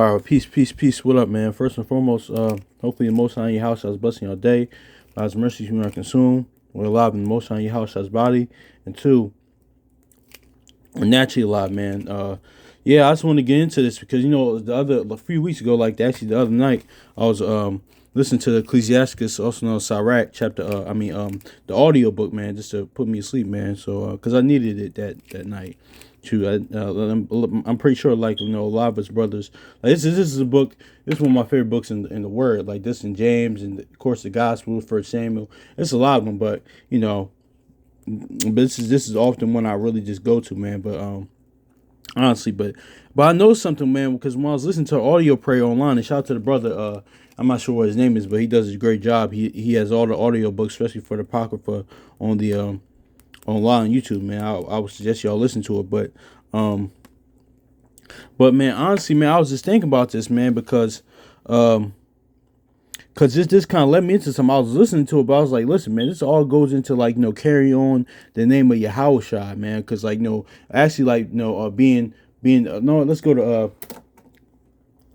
All right, peace, peace, peace. What up, man? First and foremost, hopefully the Most High in your house has blessing your day. By His mercies you are consumed. We're alive in the Most High in your house has body. And two, we're naturally alive, man. Yeah, I just want to get into this because a few weeks ago, the other night, I was listening to the Ecclesiasticus, also known as Sirach chapter. The audio book, man, just to put me to sleep, man. So, because I needed it that night. I'm pretty sure, a lot of us brothers, this is a book. This is one of my favorite books in the Word, like this in James and of course the Gospel, First Samuel. It's a lot of them, but but this is often one I really just go to, man. But honestly, but I know something, man, because when I was listening to audio prayer online, and shout out to the brother, I'm not sure what his name is, but he does a great job. He has all the audio books, especially for the Apocrypha on the online on YouTube, man. I would suggest y'all listen to it. But man, honestly, man, I was just thinking about this, man, because this kind of led me into something. I was listening to it, but I was like, listen, man, this all goes into carry on the name of Yahushua, man, because no, let's go to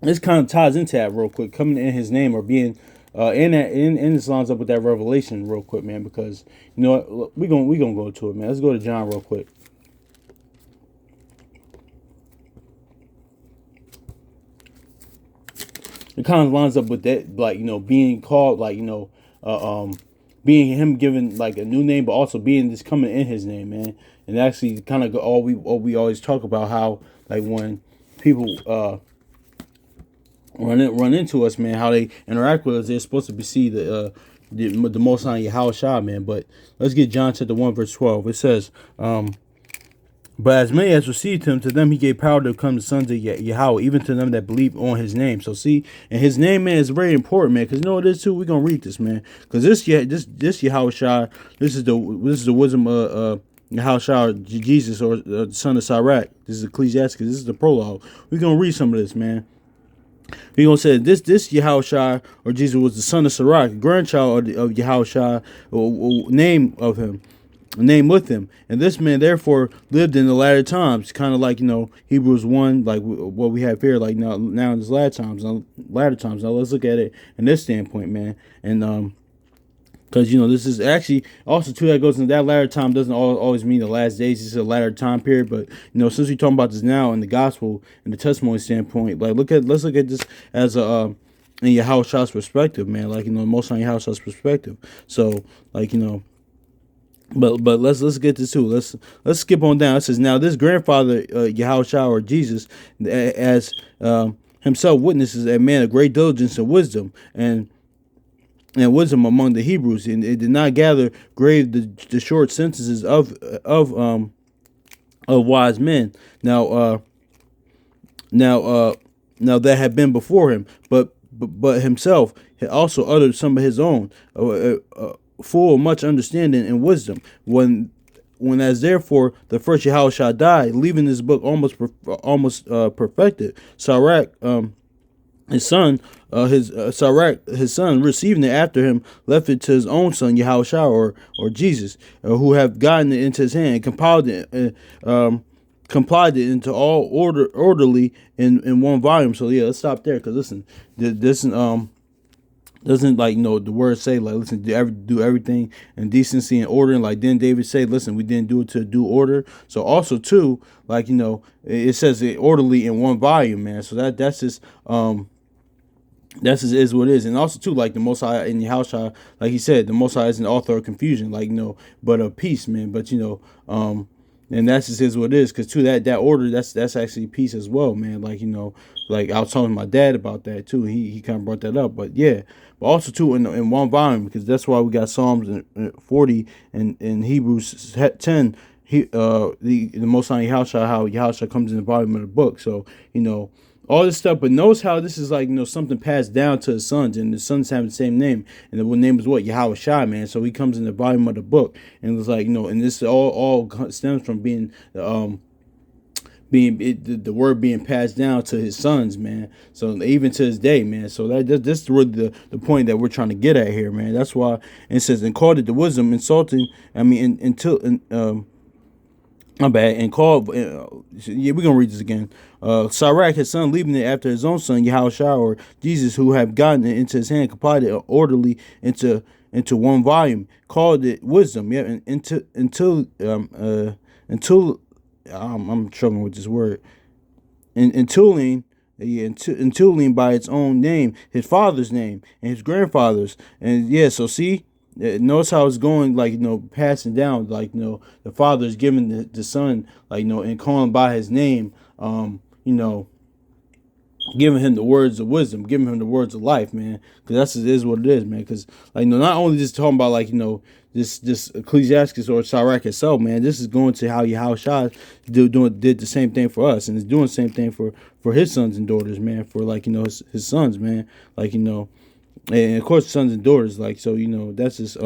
this kind of ties into that real quick, coming in His name or being in this lines up with that revelation real quick, man, because we gonna go to it, man. Let's go to John real quick. It kind of lines up with that, being called, being Him given a new name, but also being this coming in His name, man. And actually, kind of all we always talk about how when people run into us, man, how they interact with us, they're supposed to be see the Most High Yahushua, man. But let's get John chapter 1 verse 12. It says, but as many as received Him, to them He gave power to become the sons of Yahweh, even to them that believe on His name. So see, and His name, man, is very important, man, because it is too. We're gonna read this, man, because this Yahushua, this is the wisdom of Yahushua Jesus, or the son of Sirach. This is Ecclesiasticus. This is the prologue. We're gonna read some of this, man. He gonna say this Yahushua or Jesus was the son of Sirach, grandchild of Yahushua, name of him, name with him. And this man therefore lived in the latter times, kind of Hebrews 1, like what we have here, now in this latter times. Now let's look at it in this standpoint, man. And because this is actually also too, that goes into that latter time doesn't always mean the last days. It's a latter time period, but since we're talking about this now in the gospel and the testimony standpoint, let's look at this as a in Yahushua's perspective, man. Most on Yahushua's perspective. So but let's get this too. Let's skip on down. It says, now this grandfather Yahushua or Jesus, as himself witnesses, a man of great diligence and wisdom and wisdom among the Hebrews, and it did not gather grave the short sentences of wise men. Now that had been before him, but himself had also uttered some of his own, full of much understanding and wisdom. When as therefore the first Yahushua died, leaving this book almost perfected, Sirach, his son, Sirach, his son, receiving it after him, left it to his own son, Yahushua, or Jesus, who have gotten it into his hand, and compiled it into all orderly in one volume. So yeah, let's stop there, because listen, this doesn't the words say listen, do everything in decency and order, and didn't David say, listen, we didn't do it to due order. So also too, it says it orderly in one volume, man. So that's just is what it is. And also too, the Most High in Yahushua, like he said, the Most High isn't the author of confusion, but of peace, man. But and that's just is what it is, because too that order, that's actually peace as well, man. I was talking to my dad about that too. He kind of brought that up, but yeah. But also too in one volume, because that's why we got Psalms 40 and in Hebrews 10. The Most High Yahushua, how Yahushua comes in the volume of the book. So all this stuff, but notice how this is something passed down to his sons, and the sons have the same name, and the name is what? Yahushua, man. So he comes in the volume of the book, and it's and this all stems from being the word being passed down to his sons, man. So even to this day, man. So this is really the point that we're trying to get at here, man. That's why it says, and called it the wisdom, insulting. I mean, until My bad. And called. Yeah, we're gonna read this again. Sirach, his son, leaving it after his own son Yahushua or Jesus, who had gotten it into his hand, compiled it orderly into one volume, called it wisdom. Yeah, and until I'm struggling with this word. And Tulane, yeah, and Tulane by its own name, his father's name, and his grandfather's, and yeah. So see, notice how it's going, like passing down, like the father is giving the son, like and calling by his name, you know, giving him the words of wisdom, giving him the words of life, man. Because that's is what it is, man. Because like not only just talking about like this Ecclesiastes or Sirach itself, man. This is going to how Yahushua did the same thing for us, and is doing the same thing for his sons and daughters, man. For like his sons, man. Like and of course sons and daughters, like so that's just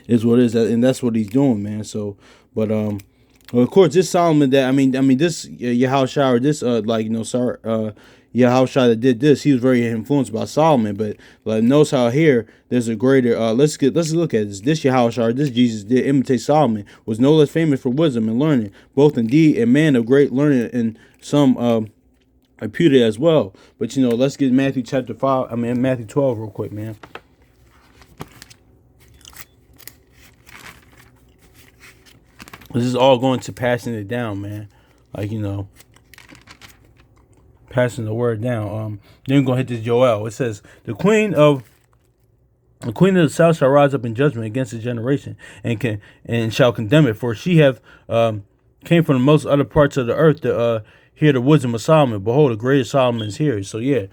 is what it is, and that's what he's doing, man. So, but well, of course, this Solomon that I mean, this Yahushua, or this Yahushua that did this, he was very influenced by Solomon. But like, notice how here there's a greater. Let's look at this. This Yahushua, this Jesus did imitate Solomon, was no less famous for wisdom and learning, both in deed and man of great learning, and some reputed as well. But let's get Matthew chapter 5. I mean Matthew 12 real quick, man. This is all going to passing it down, man. Like passing the word down. Then we're gonna hit this Joel. It says the queen of the south shall rise up in judgment against the generation, and shall condemn it, for she have came from the most other parts of the earth to hear the wisdom of Solomon. Behold, the greatest Solomon is here. So yeah.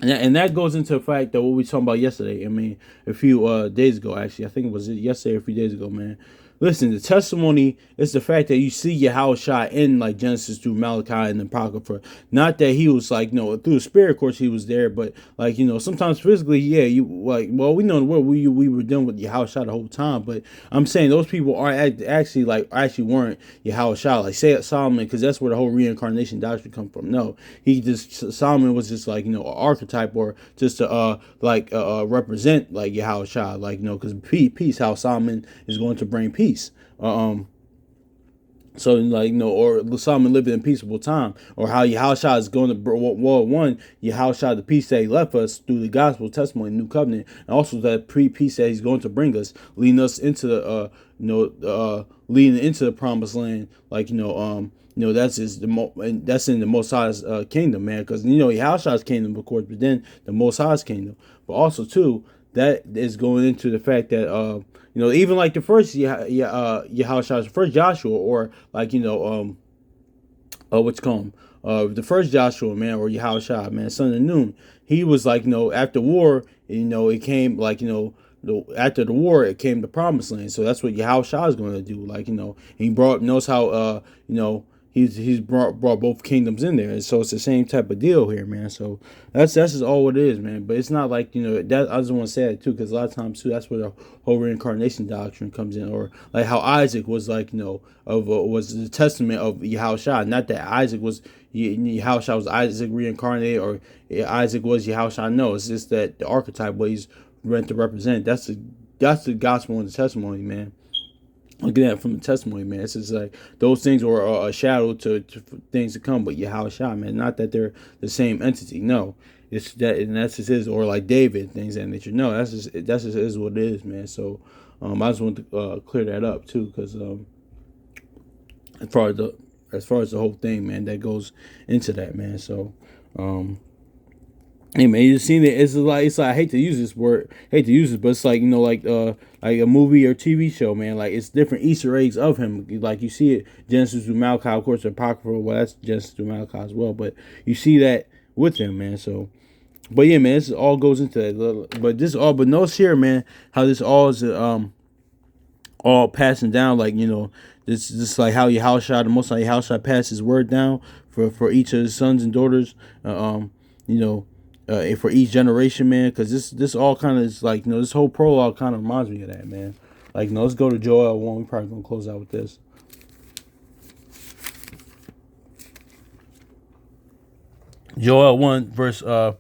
And that goes into the fact that what we talking about yesterday. I mean, a few days ago, actually. I think it was yesterday or a few days ago, man. Listen, the testimony is the fact that you see Yahushua in like Genesis through Malachi and the Apocrypha. Not that he was like, through the spirit, of course, he was there, but like, sometimes physically, yeah, you like, well, we know in the world we were dealing with Yahushua the whole time, but I'm saying those people aren't actually weren't Yahushua, like say Solomon, because that's where the whole reincarnation doctrine come from. No, Solomon was just like, an archetype, or just to represent like Yahushua, like, because peace, how Solomon is going to bring peace. So like or Solomon lived in a peaceable time, or how Yahushua is going to World One, Yahushua the peace that he left us through the gospel testimony, new covenant, and also that peace that he's going to bring us, leading us into the leading into the promised land, like that's that's in the Most High's kingdom, man, because Yahushua's kingdom, of course, but then the Most High's kingdom, but also too that is going into the fact that even like the first Yahushua, the first Joshua, or like what's called the first Joshua, man, or Yahushua, man, son of Nun, he was like after war, it came like after the war it came the promised land. So that's what Yahushua is going to do, like he knows how he's brought both kingdoms in there, and so it's the same type of deal here, man. So that's just all it is, man. But it's not like that. I just want to say that too, because a lot of times too, that's where the whole reincarnation doctrine comes in, or like how Isaac was like was the testament of Yahushua. Not that Isaac was Yahushua was Isaac reincarnated, or Isaac was Yahushua. No, it's just that the archetype what he's meant to represent. That's the gospel and the testimony, man. Looking at it from the testimony, man, it's just like those things were a shadow to things to come. But Yahushua, man, not that they're the same entity. No, it's that, and that's just is, or like David, things that nature. No, that's just is what it is, man. So, I just want to clear that up too, because as far as the whole thing, man, that goes into that, man. So, hey man, you just seen it. It's like I hate to use this word, but it's like like a movie or TV show, man. Like it's different Easter eggs of him. Like you see it Genesis through Malachi, of course, the Apocrypha. Well, that's Genesis through Malachi as well, but you see that with him, man. So, but yeah, man, this all goes into that. But notice here, man, how this all is all passing down, like this like how Yahushua, the Most High Yahushua, passed his word down for each of his sons and daughters, for each generation, man, because this all kind of is like this whole prologue kind of reminds me of that, man. Like let's go to Joel 1. We're probably gonna close out with this. Joel 1 verse 3.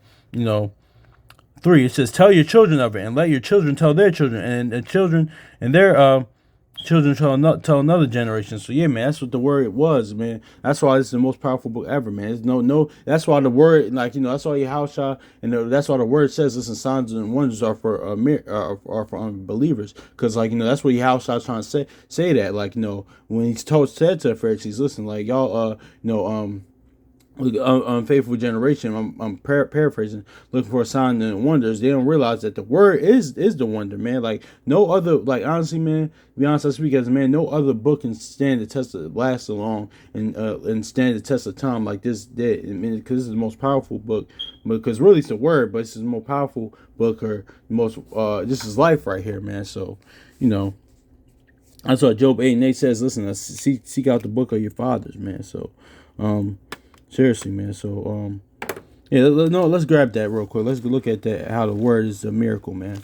It says, "Tell your children of it, and let your children tell their children, and children and their children tell another generation. So yeah, man, that's what the word was, man. That's why it's the most powerful book ever, man. It's no. That's why the word, like that's why Yahushua, and that's why the word says, listen, signs and wonders are for are for unbelievers, because like that's what Yahushua is trying to say that, like when he said to the Pharisees, listen, like y'all unfaithful generation. I'm paraphrasing, looking for a sign and wonders. They don't realize that the word is the wonder, man. Like no other, like honestly, man. To be honest, I speak as a man. No other book can stand the test of last so long and stand the test of time like this did. I mean, because this is the most powerful book. Because really it's the word, but it's the most powerful book, or the most. This is life right here, man. So that's what Job 8:8 says. Listen, seek out the book of your fathers, man. So, seriously, man. So, yeah, no, let's grab that real quick. Let's look at that, how the word is a miracle, man.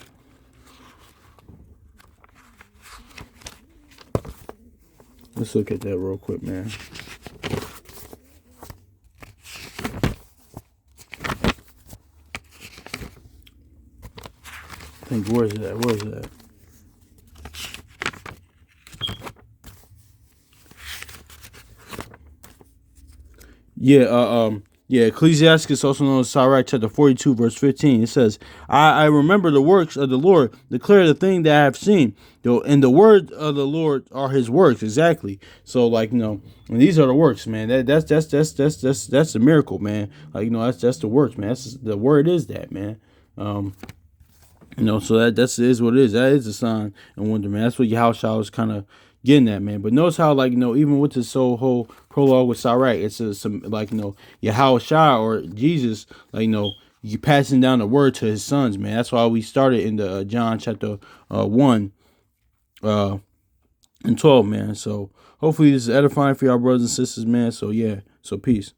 Let's look at that real quick, man. I think, where's it at? Where's it at? Yeah, Ecclesiastes, also known as Sirach, chapter 42, verse 15. It says, I remember the works of the Lord, declare the thing that I have seen. And the word of the Lord are his works. Exactly. So, like, and these are the works, man. That's a miracle, man. Like, that's the works, man. The word is that, man. So that's is what it is. That is a sign and wonder, man. That's what Yahushua was kind of getting at, man. But notice how, like, even with this whole prologue with Sirach, it's some like, Yahushua or Jesus, like, you passing down the word to his sons, man. That's why we started in the John chapter 1 and 12, man. So hopefully this is edifying for y'all brothers and sisters, man. So yeah, so peace.